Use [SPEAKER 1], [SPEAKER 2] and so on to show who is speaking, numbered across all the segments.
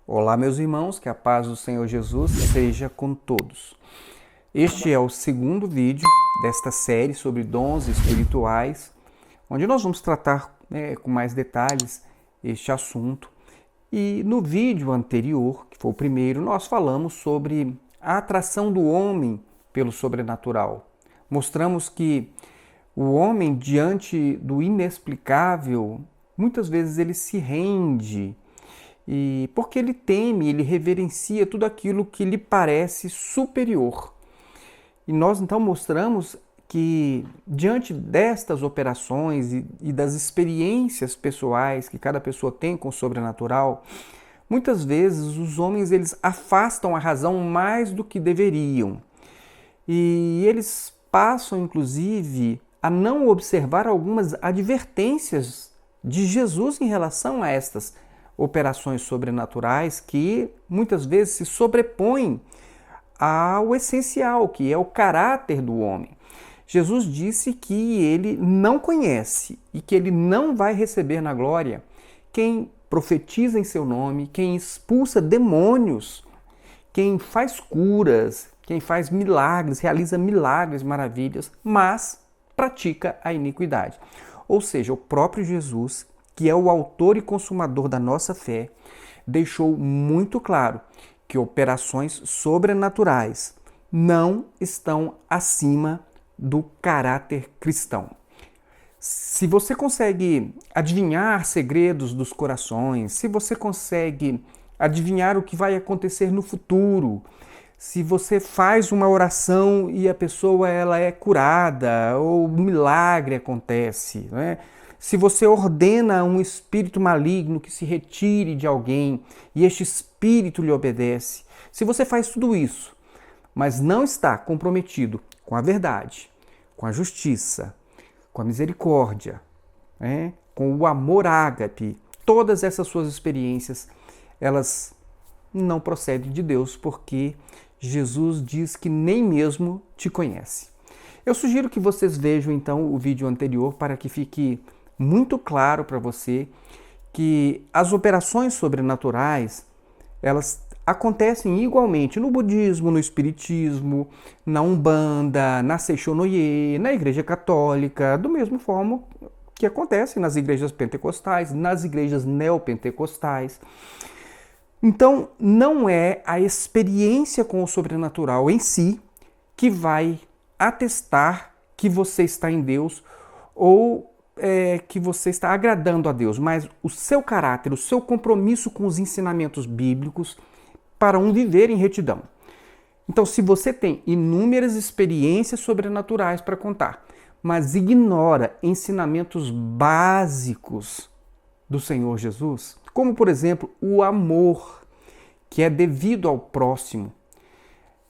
[SPEAKER 1] Olá, meus irmãos, que a paz do Senhor Jesus seja com todos. Este é o segundo vídeo desta série sobre dons espirituais, onde nós vamos tratar com mais detalhes este assunto. E no vídeo anterior, que foi o primeiro, nós falamos sobre a atração do homem pelo sobrenatural. Mostramos que o homem, diante do inexplicável, muitas vezes ele se rende, e porque ele teme, ele reverencia tudo aquilo que lhe parece superior. E nós então mostramos que diante destas operações e das experiências pessoais que cada pessoa tem com o sobrenatural, muitas vezes os homens eles afastam a razão mais do que deveriam. E eles passam inclusive a não observar algumas advertências de Jesus em relação a estas operações sobrenaturais que muitas vezes se sobrepõem ao essencial, que é o caráter do homem. Jesus disse que ele não conhece e que ele não vai receber na glória quem profetiza em seu nome, quem expulsa demônios, quem faz curas, quem faz milagres, realiza milagres, maravilhas, mas pratica a iniquidade. Ou seja, o próprio Jesus, que é o autor e consumador da nossa fé, deixou muito claro que operações sobrenaturais não estão acima do caráter cristão. Se você consegue adivinhar segredos dos corações, se você consegue adivinhar o que vai acontecer no futuro, se você faz uma oração e a pessoa ela é curada ou um milagre acontece, né? Se você ordena um espírito maligno que se retire de alguém e este espírito lhe obedece, se você faz tudo isso, mas não está comprometido com a verdade, com a justiça, com a misericórdia, com o amor ágape, todas essas suas experiências, elas não procedem de Deus, porque Jesus diz que nem mesmo te conhece. Eu sugiro que vocês vejam então o vídeo anterior para que fique muito claro para você que as operações sobrenaturais, elas acontecem igualmente no budismo, no espiritismo, na Umbanda, na Seishonoye, na Igreja Católica, do mesmo forma que acontece nas igrejas pentecostais, nas igrejas neopentecostais. Então, não é a experiência com o sobrenatural em si que vai atestar que você está em Deus ou que você está agradando a Deus, mas o seu caráter, o seu compromisso com os ensinamentos bíblicos para um viver em retidão. Então, se você tem inúmeras experiências sobrenaturais para contar, mas ignora ensinamentos básicos do Senhor Jesus, como, por exemplo, o amor que é devido ao próximo,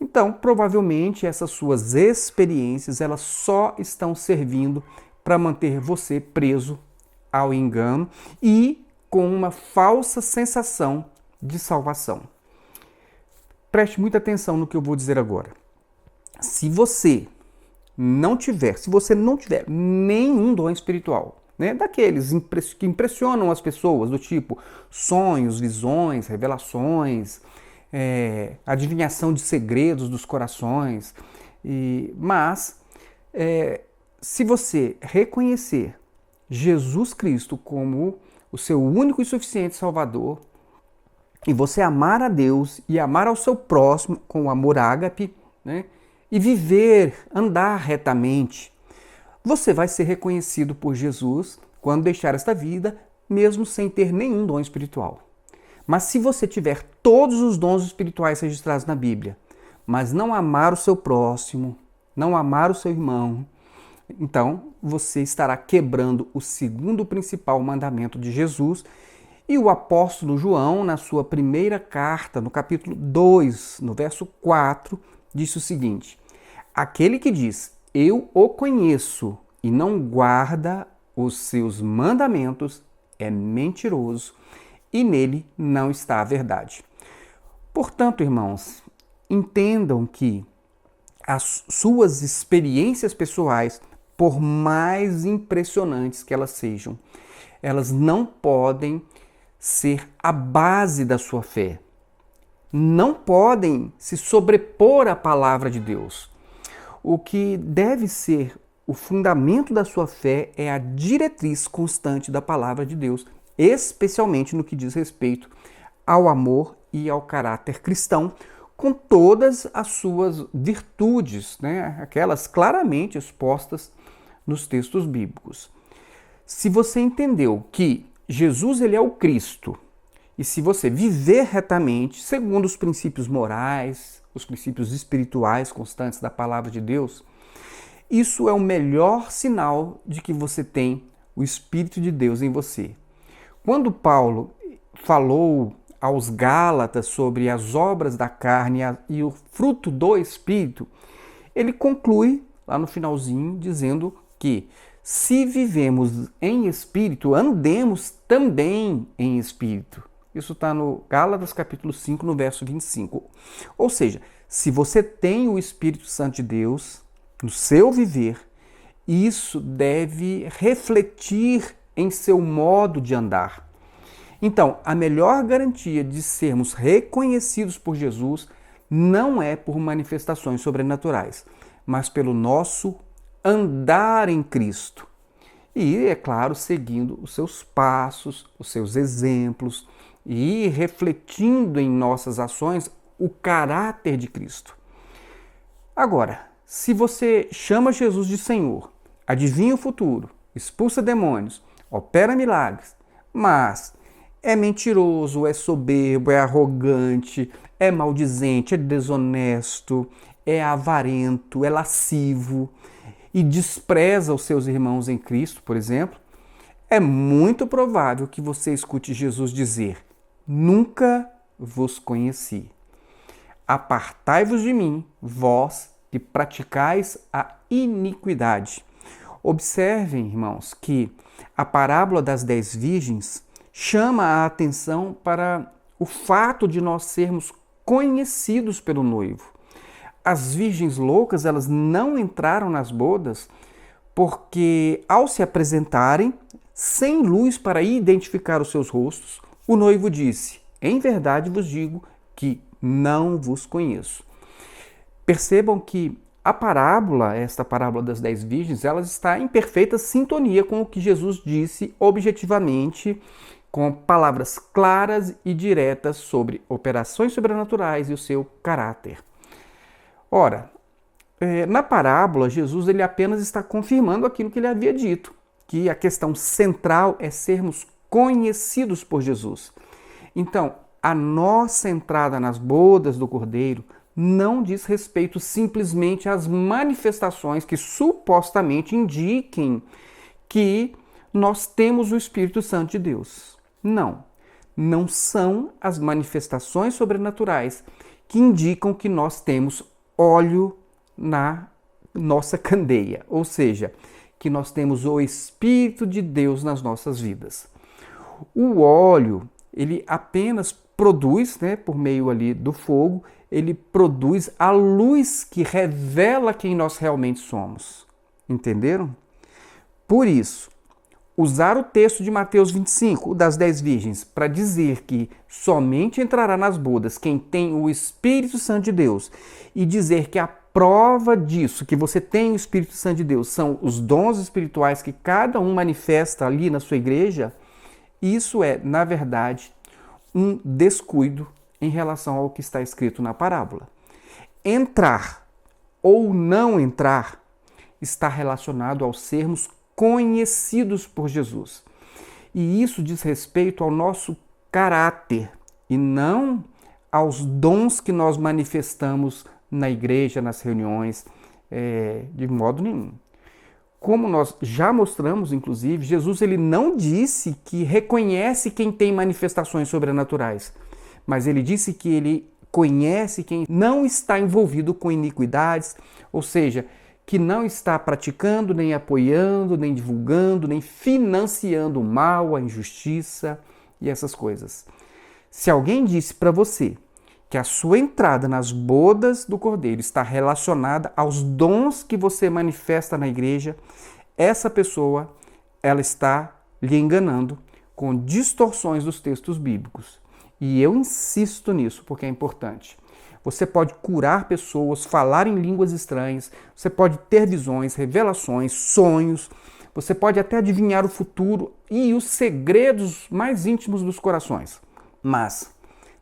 [SPEAKER 1] então, provavelmente, essas suas experiências elas só estão servindo para manter você preso ao engano e com uma falsa sensação de salvação. Preste muita atenção no que eu vou dizer agora. Se você não tiver nenhum dom espiritual, daqueles que impressionam as pessoas, do tipo sonhos, visões, revelações, adivinhação de segredos dos corações, mas se você reconhecer Jesus Cristo como o seu único e suficiente Salvador, e você amar a Deus e amar ao seu próximo com o amor ágape, e viver, andar retamente, você vai ser reconhecido por Jesus quando deixar esta vida, mesmo sem ter nenhum dom espiritual. Mas se você tiver todos os dons espirituais registrados na Bíblia, mas não amar o seu próximo, não amar o seu irmão, então você estará quebrando o segundo principal mandamento de Jesus. E o apóstolo João, na sua primeira carta, no capítulo 2, no verso 4, disse o seguinte: aquele que diz, eu o conheço, e não guarda os seus mandamentos é mentiroso e nele não está a verdade. Portanto, irmãos, entendam que as suas experiências pessoais, por mais impressionantes que elas sejam, elas não podem ser a base da sua fé. Não podem se sobrepor à palavra de Deus. O que deve ser o fundamento da sua fé é a diretriz constante da palavra de Deus, especialmente no que diz respeito ao amor e ao caráter cristão, com todas as suas virtudes, né? Aquelas claramente expostas nos textos bíblicos. Se você entendeu que Jesus ele é o Cristo, e se você viver retamente, segundo os princípios morais, os princípios espirituais constantes da palavra de Deus, isso é o melhor sinal de que você tem o Espírito de Deus em você. Quando Paulo falou aos Gálatas sobre as obras da carne e o fruto do Espírito, ele conclui lá no finalzinho dizendo que se vivemos em Espírito, andemos também em Espírito. Isso está no Gálatas capítulo 5, no verso 25. Ou seja, se você tem o Espírito Santo de Deus no seu viver, isso deve refletir em seu modo de andar. Então, a melhor garantia de sermos reconhecidos por Jesus não é por manifestações sobrenaturais, mas pelo nosso andar em Cristo. E, é claro, seguindo os seus passos, os seus exemplos e refletindo em nossas ações o caráter de Cristo. Agora, se você chama Jesus de Senhor, adivinha o futuro, expulsa demônios, opera milagres, mas é mentiroso, é soberbo, é arrogante, é maldizente, é desonesto, é avarento, é lascivo e despreza os seus irmãos em Cristo, por exemplo, é muito provável que você escute Jesus dizer: nunca vos conheci. Apartai-vos de mim, vós que praticais a iniquidade. Observem, irmãos, que a parábola das 10 virgens chama a atenção para o fato de nós sermos conhecidos pelo noivo. As virgens loucas, elas não entraram nas bodas porque, ao se apresentarem, sem luz para identificar os seus rostos, o noivo disse: em verdade vos digo que não vos conheço. Percebam que a parábola, esta parábola das 10 virgens, ela está em perfeita sintonia com o que Jesus disse objetivamente, com palavras claras e diretas sobre operações sobrenaturais e o seu caráter. Ora, na parábola, Jesus ele apenas está confirmando aquilo que ele havia dito, que a questão central é sermos conhecidos por Jesus. Então, a nossa entrada nas bodas do Cordeiro não diz respeito simplesmente às manifestações que supostamente indiquem que nós temos o Espírito Santo de Deus. Não são as manifestações sobrenaturais que indicam que nós temos óleo na nossa candeia, ou seja, que nós temos o Espírito de Deus nas nossas vidas. O óleo, ele apenas produz, por meio ali do fogo, ele produz a luz que revela quem nós realmente somos. Entenderam? Por isso, usar o texto de Mateus 25, o das 10 virgens, para dizer que somente entrará nas bodas quem tem o Espírito Santo de Deus, e dizer que a prova disso, que você tem o Espírito Santo de Deus, são os dons espirituais que cada um manifesta ali na sua igreja, isso é, na verdade, um descuido em relação ao que está escrito na parábola. Entrar ou não entrar está relacionado ao sermos conhecidos por Jesus. E isso diz respeito ao nosso caráter e não aos dons que nós manifestamos na igreja, nas reuniões, de modo nenhum. Como nós já mostramos, inclusive, Jesus ele não disse que reconhece quem tem manifestações sobrenaturais, mas ele disse que ele conhece quem não está envolvido com iniquidades, ou seja, que não está praticando, nem apoiando, nem divulgando, nem financiando o mal, a injustiça e essas coisas. Se alguém disse para você que a sua entrada nas bodas do Cordeiro está relacionada aos dons que você manifesta na igreja, essa pessoa, ela está lhe enganando com distorções dos textos bíblicos. E eu insisto nisso porque é importante. Você pode curar pessoas, falar em línguas estranhas, você pode ter visões, revelações, sonhos, você pode até adivinhar o futuro e os segredos mais íntimos dos corações. Mas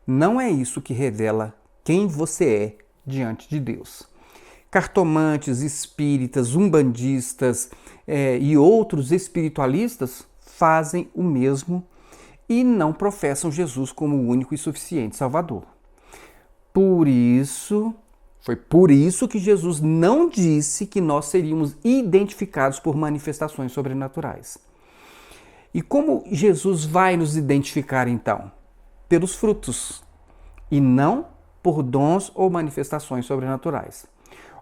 [SPEAKER 1] não é isso que revela quem você é diante de Deus. Cartomantes, espíritas, umbandistas e outros espiritualistas fazem o mesmo e não professam Jesus como o único e suficiente Salvador. Foi por isso que Jesus não disse que nós seríamos identificados por manifestações sobrenaturais. E como Jesus vai nos identificar então? Pelos frutos, e não por dons ou manifestações sobrenaturais.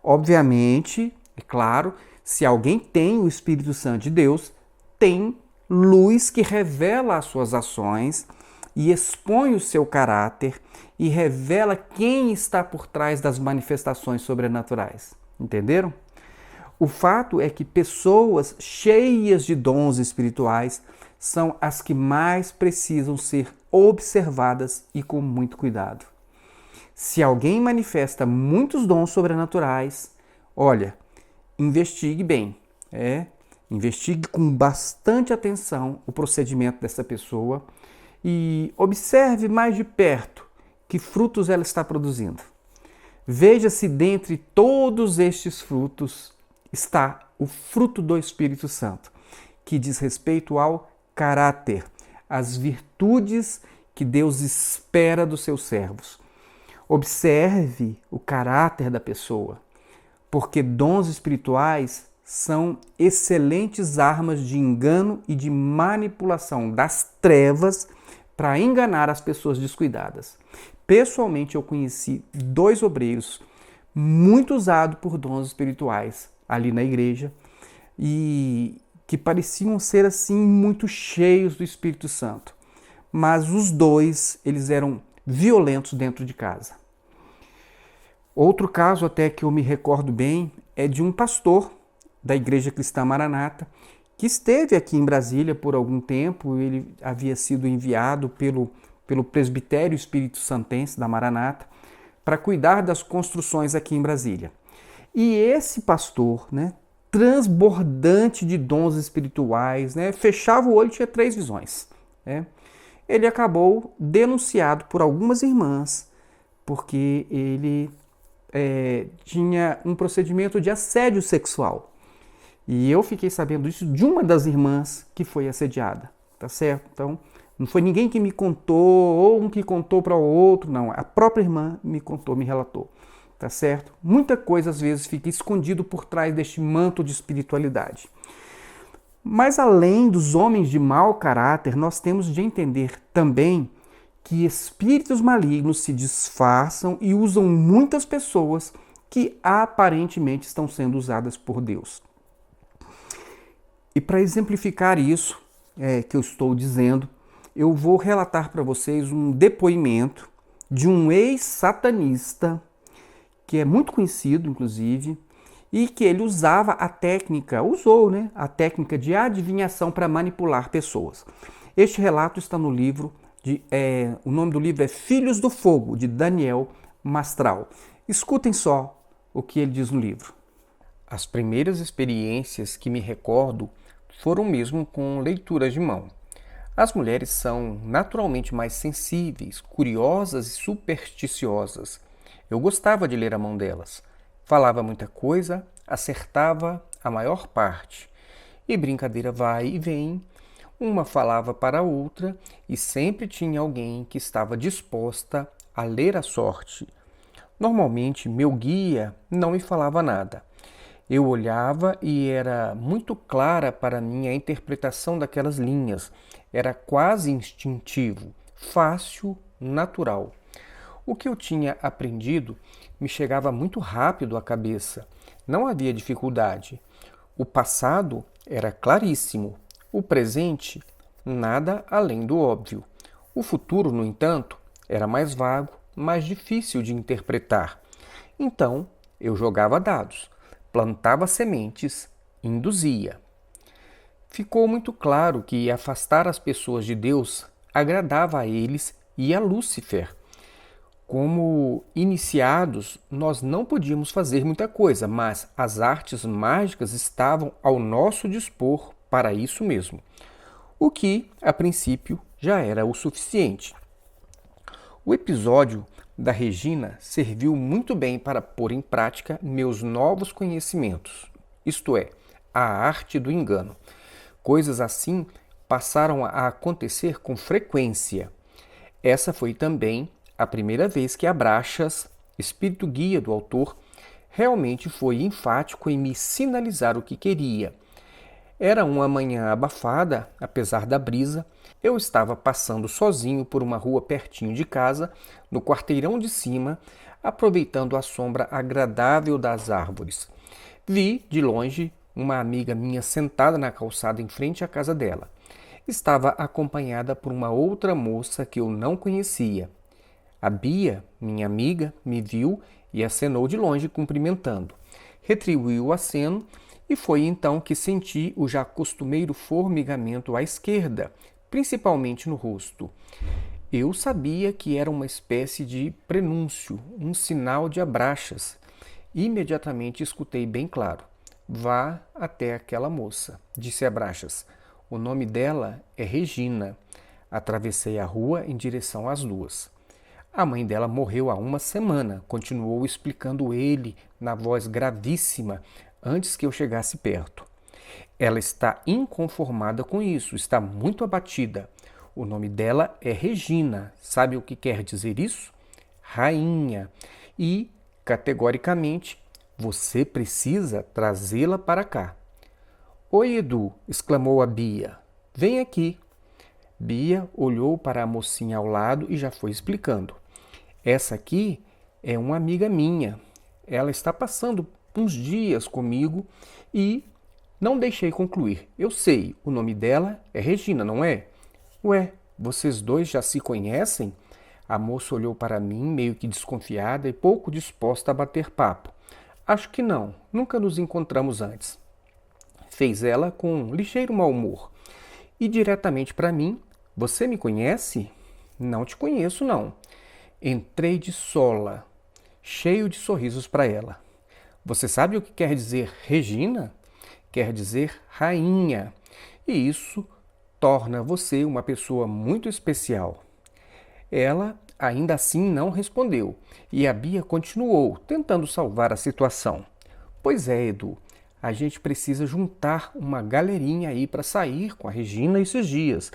[SPEAKER 1] Obviamente, é claro, se alguém tem o Espírito Santo de Deus, tem luz que revela as suas ações e expõe o seu caráter e revela quem está por trás das manifestações sobrenaturais. Entenderam? O fato é que pessoas cheias de dons espirituais são as que mais precisam ser observadas e com muito cuidado. Se alguém manifesta muitos dons sobrenaturais, olha, investigue bem, investigue com bastante atenção o procedimento dessa pessoa e observe mais de perto que frutos ela está produzindo. Veja se dentre todos estes frutos está o fruto do Espírito Santo, que diz respeito ao caráter, às virtudes que Deus espera dos seus servos. Observe o caráter da pessoa, porque dons espirituais são excelentes armas de engano e de manipulação das trevas para enganar as pessoas descuidadas. Pessoalmente, eu conheci 2 obreiros muito usados por dons espirituais ali na igreja e que pareciam ser assim muito cheios do Espírito Santo. Mas os 2, eles eram violentos dentro de casa. Outro caso até que eu me recordo bem é de um pastor da Igreja Cristã Maranata que esteve aqui em Brasília por algum tempo. Ele havia sido enviado pelo presbitério Espírito Santense da Maranata para cuidar das construções aqui em Brasília. E esse pastor, transbordante de dons espirituais, fechava o olho e tinha 3 visões. Ele acabou denunciado por algumas irmãs porque ele tinha um procedimento de assédio sexual. E eu fiquei sabendo isso de uma das irmãs que foi assediada, tá certo? Então, não foi ninguém que me contou, ou um que contou para o outro, não. A própria irmã me contou, me relatou, tá certo? Muita coisa, às vezes, fica escondido por trás deste manto de espiritualidade. Mas, além dos homens de mau caráter, nós temos de entender também que espíritos malignos se disfarçam e usam muitas pessoas que aparentemente estão sendo usadas por Deus. E para exemplificar isso que eu estou dizendo, eu vou relatar para vocês um depoimento de um ex-satanista, que é muito conhecido, inclusive, e que ele usou a técnica de adivinhação para manipular pessoas. Este relato está no livro, o nome do livro é Filhos do Fogo, de Daniel Mastral. Escutem só o que ele diz no livro. As primeiras experiências que me recordo foram mesmo com leituras de mão. As mulheres são naturalmente mais sensíveis, curiosas e supersticiosas. Eu gostava de ler a mão delas. Falava muita coisa, acertava a maior parte. E brincadeira vai e vem, uma falava para a outra e sempre tinha alguém que estava disposta a ler a sorte. Normalmente, meu guia não me falava nada. Eu olhava e era muito clara para mim a interpretação daquelas linhas. Era quase instintivo, fácil, natural. O que eu tinha aprendido me chegava muito rápido à cabeça. Não havia dificuldade. O passado era claríssimo. O presente, nada além do óbvio. O futuro, no entanto, era mais vago, mais difícil de interpretar. Então, eu jogava dados, plantava sementes, induzia. Ficou muito claro que afastar as pessoas de Deus agradava a eles e a Lúcifer. Como iniciados, nós não podíamos fazer muita coisa, mas as artes mágicas estavam ao nosso dispor para isso mesmo, o que, a princípio, já era o suficiente. O episódio da Regina serviu muito bem para pôr em prática meus novos conhecimentos, isto é, a arte do engano. Coisas assim passaram a acontecer com frequência. Essa foi também a primeira vez que Abraxas, espírito guia do autor, realmente foi enfático em me sinalizar o que queria. Era uma manhã abafada, apesar da brisa. Eu estava passando sozinho por uma rua pertinho de casa, no quarteirão de cima, aproveitando a sombra agradável das árvores. Vi, de longe, uma amiga minha sentada na calçada em frente à casa dela. Estava acompanhada por uma outra moça que eu não conhecia. A Bia, minha amiga, me viu e acenou de longe cumprimentando. Retribuiu o aceno e foi então que senti o já costumeiro formigamento à esquerda, principalmente no rosto. Eu sabia que era uma espécie de prenúncio, um sinal de Abraxas. Imediatamente escutei bem claro. Vá até aquela moça, disse Abraxas. O nome dela é Regina. Atravessei a rua em direção às duas. A mãe dela morreu há uma semana, continuou explicando ele na voz gravíssima antes que eu chegasse perto. Ela está inconformada com isso, está muito abatida. O nome dela é Regina. Sabe o que quer dizer isso? Rainha. E, categoricamente, você precisa trazê-la para cá. Oi, Edu, exclamou a Bia. Vem aqui. Bia olhou para a mocinha ao lado e já foi explicando. Essa aqui é uma amiga minha. Ela está passando uns dias comigo e não deixei concluir. Eu sei, o nome dela é Regina, não é? Ué, vocês dois já se conhecem? A moça olhou para mim, meio que desconfiada e pouco disposta a bater papo. Acho que não, nunca nos encontramos antes. Fez ela com um ligeiro mau humor. E diretamente para mim, você me conhece? Não te conheço, não. Entrei de sola, cheio de sorrisos para ela. Você sabe o que quer dizer Regina? Quer dizer rainha. E isso torna você uma pessoa muito especial. Ela ainda assim não respondeu e a Bia continuou, tentando salvar a situação. Pois é, Edu, a gente precisa juntar uma galerinha aí para sair com a Regina esses dias.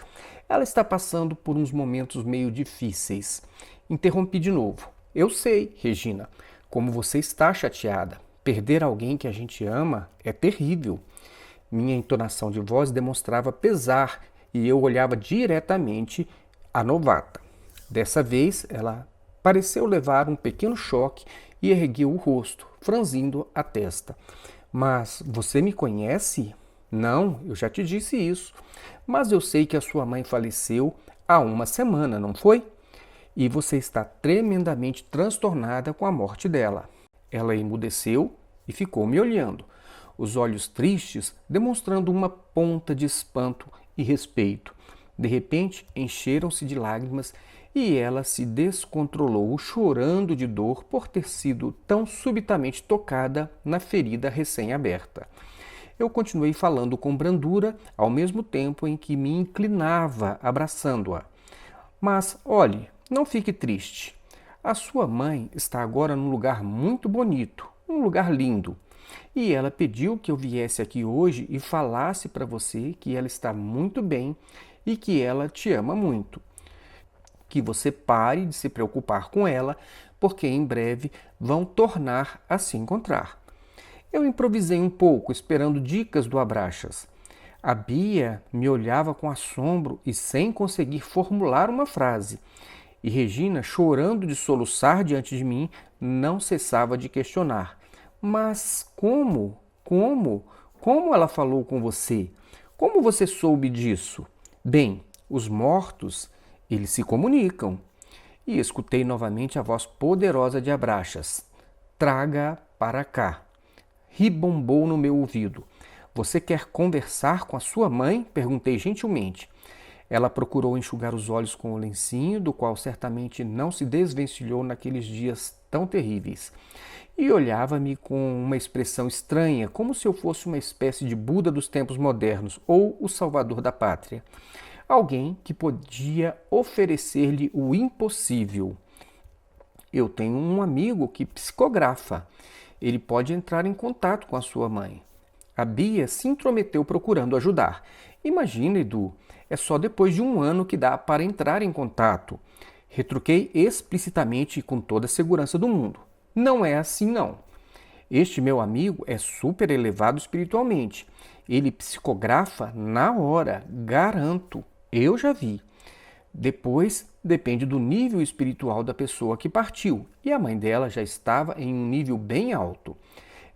[SPEAKER 1] Ela está passando por uns momentos meio difíceis. Interrompi de novo. Eu sei, Regina, como você está chateada. Perder alguém que a gente ama é terrível. Minha entonação de voz demonstrava pesar e eu olhava diretamente a novata. Dessa vez, ela pareceu levar um pequeno choque e ergueu o rosto, franzindo a testa. Mas você me conhece? Não, eu já te disse isso. Mas eu sei que a sua mãe faleceu há uma semana, não foi? E você está tremendamente transtornada com a morte dela. Ela emudeceu e ficou me olhando, os olhos tristes demonstrando uma ponta de espanto e respeito. De repente, encheram-se de lágrimas e ela se descontrolou, chorando de dor por ter sido tão subitamente tocada na ferida recém-aberta. Eu continuei falando com brandura, ao mesmo tempo em que me inclinava, abraçando-a. Mas, olhe, não fique triste. A sua mãe está agora num lugar muito bonito, um lugar lindo. E ela pediu que eu viesse aqui hoje e falasse para você que ela está muito bem e que ela te ama muito. Que você pare de se preocupar com ela, porque em breve vão tornar a se encontrar. Eu improvisei um pouco, esperando dicas do Abraxas. A Bia me olhava com assombro e sem conseguir formular uma frase. E Regina, chorando de soluçar diante de mim, não cessava de questionar. Mas como? Como? Como ela falou com você? Como você soube disso? Bem, os mortos, eles se comunicam. E escutei novamente a voz poderosa de Abraxas. Traga para cá. Ribombou no meu ouvido. Você quer conversar com a sua mãe? Perguntei gentilmente. Ela procurou enxugar os olhos com o lencinho, do qual certamente não se desvencilhou naqueles dias tão terríveis. E olhava-me com uma expressão estranha, como se eu fosse uma espécie de Buda dos tempos modernos ou o salvador da pátria. Alguém que podia oferecer-lhe o impossível. Eu tenho um amigo que psicografa. Ele pode entrar em contato com a sua mãe. A Bia se intrometeu procurando ajudar. Imagina, Edu, é só depois de 1 ano que dá para entrar em contato. Retruquei explicitamente e com toda a segurança do mundo. Não é assim, não. Este meu amigo é super elevado espiritualmente. Ele psicografa na hora, garanto. Eu já vi. Depois, depende do nível espiritual da pessoa que partiu. E a mãe dela já estava em um nível bem alto.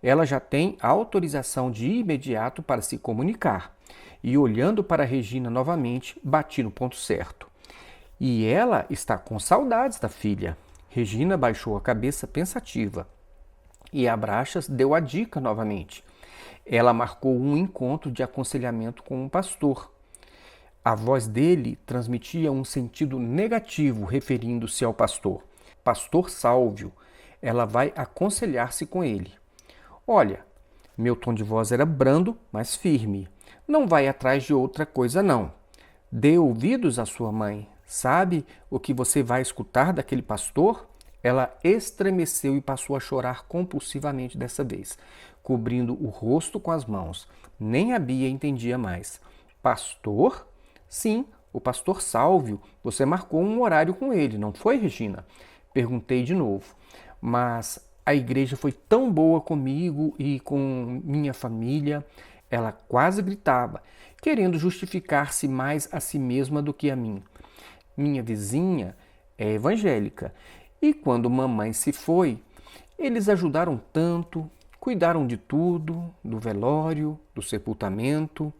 [SPEAKER 1] Ela já tem autorização de imediato para se comunicar. E olhando para Regina novamente, bati no ponto certo. E ela está com saudades da filha. Regina baixou a cabeça pensativa. E Abraxas deu a dica novamente. Ela marcou um encontro de aconselhamento com um pastor. A voz dele transmitia um sentido negativo referindo-se ao pastor. Pastor Sálvio. Ela vai aconselhar-se com ele. Olha, meu tom de voz era brando, mas firme. Não vai atrás de outra coisa, não. Dê ouvidos à sua mãe. Sabe o que você vai escutar daquele pastor? Ela estremeceu e passou a chorar compulsivamente dessa vez, cobrindo o rosto com as mãos. Nem a Bia entendia mais. Pastor? Sim, o pastor Sálvio. Você marcou um horário com ele, não foi, Regina? Perguntei de novo. Mas a igreja foi tão boa comigo e com minha família. Ela quase gritava, querendo justificar-se mais a si mesma do que a mim. Minha vizinha é evangélica e quando mamãe se foi, eles ajudaram tanto, cuidaram de tudo, do velório, do sepultamento.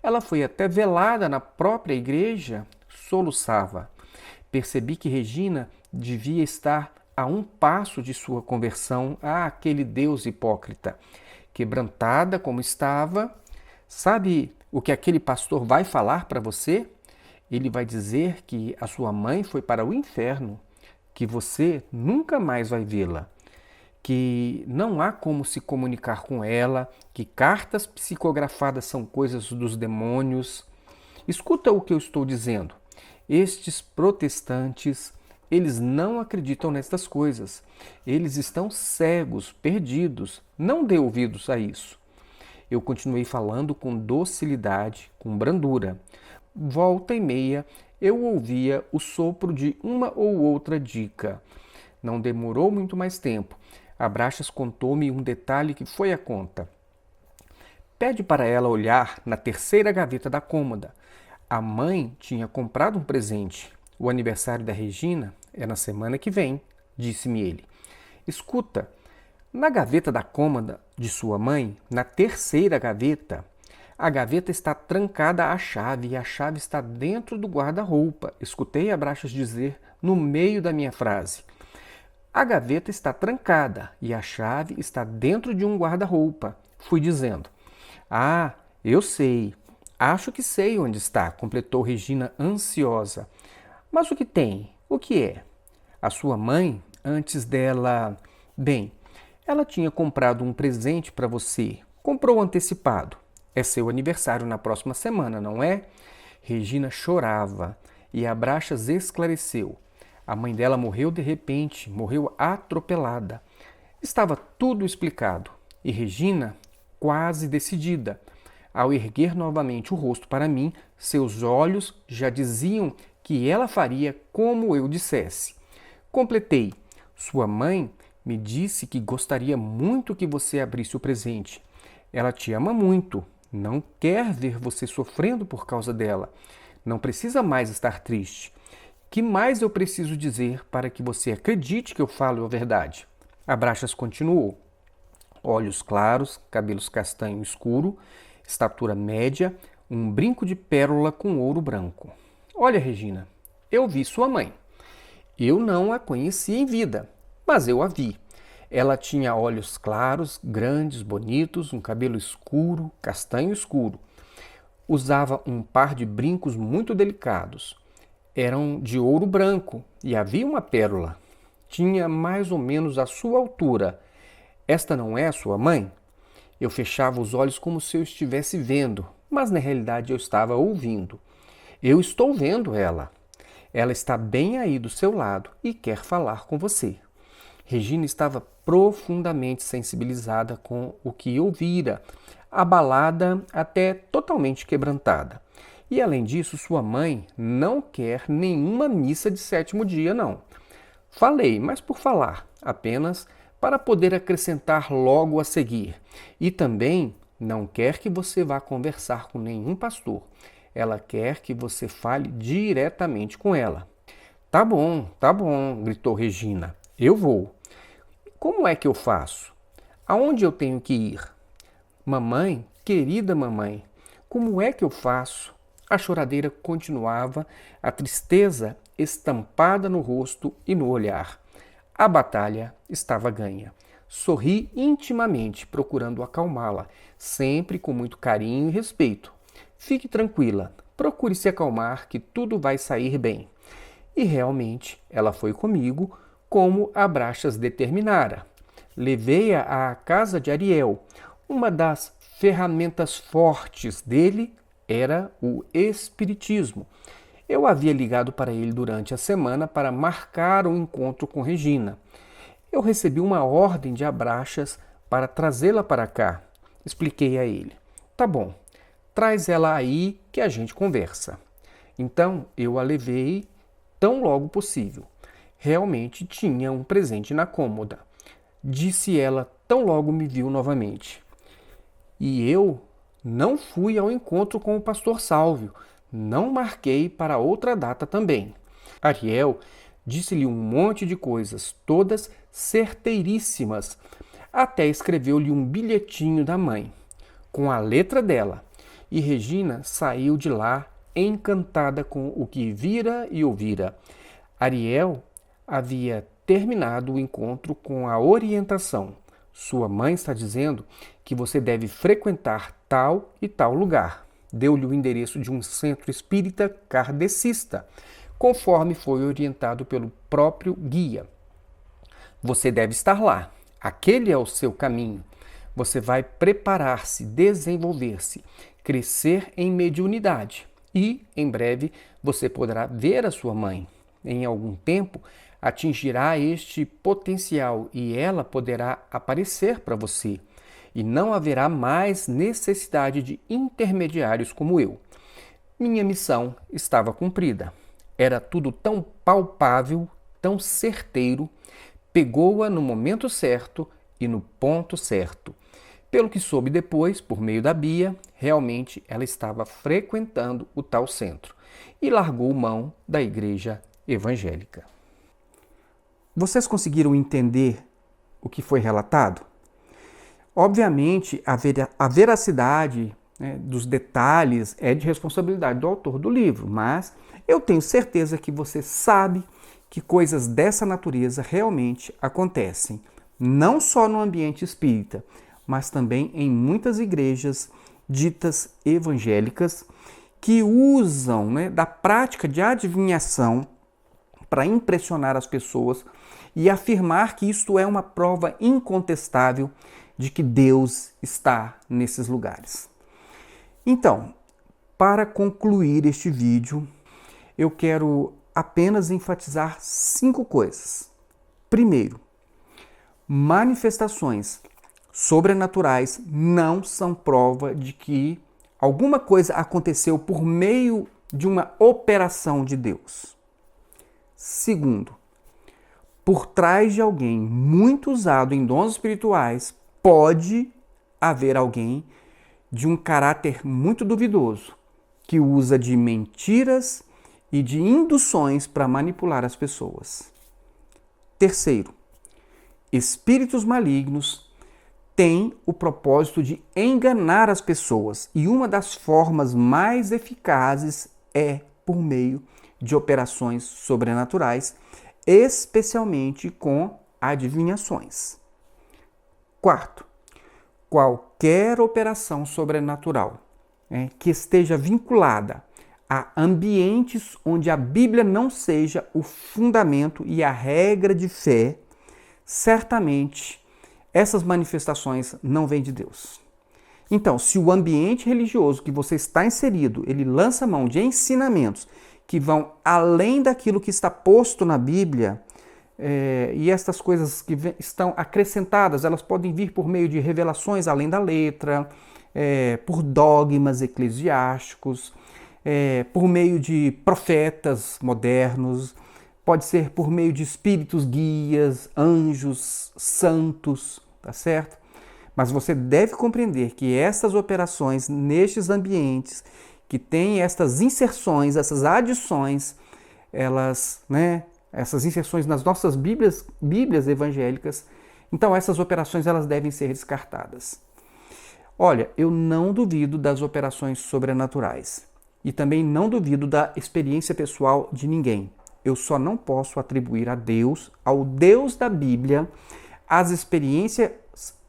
[SPEAKER 1] Ela foi até velada na própria igreja, soluçava. Percebi que Regina devia estar a um passo de sua conversão àquele Deus hipócrita. Quebrantada como estava, sabe o que aquele pastor vai falar para você? Ele vai dizer que a sua mãe foi para o inferno, que você nunca mais vai vê-la, que não há como se comunicar com ela, que cartas psicografadas são coisas dos demônios. Escuta o que eu estou dizendo. Estes protestantes, eles não acreditam nestas coisas. Eles estão cegos, perdidos. Não dê ouvidos a isso. Eu continuei falando com docilidade, com brandura. Volta e meia, eu ouvia o sopro de uma ou outra dica. Não demorou muito mais tempo. Abraxas contou-me um detalhe que foi a conta. Pede para ela olhar na terceira gaveta da cômoda. A mãe tinha comprado um presente. O aniversário da Regina é na semana que vem, disse-me ele. Escuta, na gaveta da cômoda de sua mãe, na terceira gaveta, a gaveta está trancada à chave e a chave está dentro do guarda-roupa. Escutei Abraxas dizer no meio da minha frase. A gaveta está trancada e a chave está dentro de um guarda-roupa. Fui dizendo. Ah, eu sei. Acho que sei onde está, completou Regina ansiosa. Mas o que tem? O que é? A sua mãe, antes dela... Bem, ela tinha comprado um presente para você. Comprou antecipado. É seu aniversário na próxima semana, não é? Regina chorava e Abraxas esclareceu. A mãe dela morreu de repente, morreu atropelada. Estava tudo explicado e Regina, quase decidida. Ao erguer novamente o rosto para mim, seus olhos já diziam que ela faria como eu dissesse. Completei. Sua mãe me disse que gostaria muito que você abrisse o presente. Ela te ama muito. Não quer ver você sofrendo por causa dela. Não precisa mais estar triste. Que mais eu preciso dizer para que você acredite que eu falo a verdade? Abraxas continuou. olhos claros, cabelos castanho escuro, estatura média, um brinco de pérola com ouro branco. Olha, Regina, eu vi sua mãe. Eu não a conheci em vida, mas eu a vi. Ela tinha olhos claros, grandes, bonitos, um cabelo escuro, castanho escuro. Usava um par de brincos muito delicados. Eram de ouro branco e havia uma pérola. Tinha mais ou menos a sua altura. Esta não é a sua mãe? Eu fechava os olhos como se eu estivesse vendo, mas na realidade eu estava ouvindo. Eu estou vendo ela. Ela está bem aí do seu lado e quer falar com você. Regina estava profundamente sensibilizada com o que ouvira, abalada até totalmente quebrantada. E além disso, sua mãe não quer nenhuma missa de sétimo dia, não. Falei, mas por falar, apenas para poder acrescentar logo a seguir. E também não quer que você vá conversar com nenhum pastor. Ela quer que você fale diretamente com ela. Tá bom, gritou Regina. Eu vou. Como é que eu faço? Aonde eu tenho que ir? Mamãe, querida mamãe, como é que eu faço? A choradeira continuava, a tristeza estampada no rosto e no olhar. A batalha estava ganha. Sorri intimamente, procurando acalmá-la, sempre com muito carinho e respeito. Fique tranquila, procure se acalmar que tudo vai sair bem. E realmente ela foi comigo, como Abraxas determinara. Levei-a à casa de Ariel. Uma das ferramentas fortes dele era o espiritismo. Eu havia ligado para ele durante a semana para marcar um encontro com Regina. Eu recebi uma ordem de Abraxas para trazê-la para cá. Expliquei a ele. Tá bom, traz ela aí que a gente conversa. Então eu a levei tão logo possível. Realmente tinha um presente na cômoda. Disse ela tão logo me viu novamente. E eu não fui ao encontro com o pastor Sálvio. Não marquei para outra data também. Ariel disse-lhe um monte de coisas, todas certeiríssimas. Até escreveu-lhe um bilhetinho da mãe, com a letra dela. E Regina saiu de lá encantada com o que vira e ouvira. Ariel havia terminado o encontro com a orientação. Sua mãe está dizendo que você deve frequentar tal e tal lugar. Deu-lhe o endereço de um centro espírita kardecista, conforme foi orientado pelo próprio guia. Você deve estar lá. Aquele é o seu caminho. Você vai preparar-se, desenvolver-se, crescer em mediunidade. E, em breve, você poderá ver a sua mãe. Em algum tempo, atingirá este potencial e ela poderá aparecer para você. E não haverá mais necessidade de intermediários como eu. Minha missão estava cumprida. Era tudo tão palpável, tão certeiro, pegou-a no momento certo e no ponto certo. Pelo que soube depois, por meio da Bia, realmente ela estava frequentando o tal centro e largou mão da igreja evangélica. Vocês conseguiram entender o que foi relatado? Obviamente, a veracidade dos detalhes é de responsabilidade do autor do livro, mas eu tenho certeza que você sabe que coisas dessa natureza realmente acontecem, não só no ambiente espírita, mas também em muitas igrejas ditas evangélicas que usam da prática de adivinhação para impressionar as pessoas e afirmar que isto é uma prova incontestável de que Deus está nesses lugares. Então, para concluir este vídeo, eu quero apenas enfatizar 5 coisas. Primeiro, manifestações sobrenaturais não são prova de que alguma coisa aconteceu por meio de uma operação de Deus. Segundo, por trás de alguém muito usado em dons espirituais, pode haver alguém de um caráter muito duvidoso, que usa de mentiras e de induções para manipular as pessoas. Terceiro, espíritos malignos tem o propósito de enganar as pessoas. E uma das formas mais eficazes é por meio de operações sobrenaturais, especialmente com adivinhações. Quarto, qualquer operação sobrenatural que esteja vinculada a ambientes onde a Bíblia não seja o fundamento e a regra de fé, certamente essas manifestações não vêm de Deus. Então, se o ambiente religioso que você está inserido, ele lança mão de ensinamentos que vão além daquilo que está posto na Bíblia, e estas coisas que estão acrescentadas, elas podem vir por meio de revelações além da letra, por dogmas eclesiásticos, por meio de profetas modernos, pode ser por meio de espíritos guias, anjos, santos, tá certo? Mas você deve compreender que essas operações nestes ambientes, que têm estas inserções, essas adições, essas inserções nas nossas Bíblias evangélicas, então essas operações elas devem ser descartadas. Olha, eu não duvido das operações sobrenaturais e também não duvido da experiência pessoal de ninguém. Eu só não posso atribuir a Deus, ao Deus da Bíblia, as experiências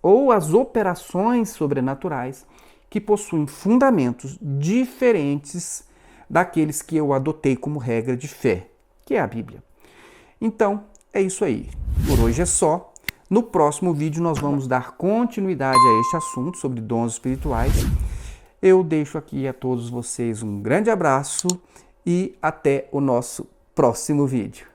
[SPEAKER 1] ou as operações sobrenaturais que possuem fundamentos diferentes daqueles que eu adotei como regra de fé, que é a Bíblia. Então, é isso aí. Por hoje é só. No próximo vídeo nós vamos dar continuidade a este assunto sobre dons espirituais. Eu deixo aqui a todos vocês um grande abraço e até o nosso próximo vídeo.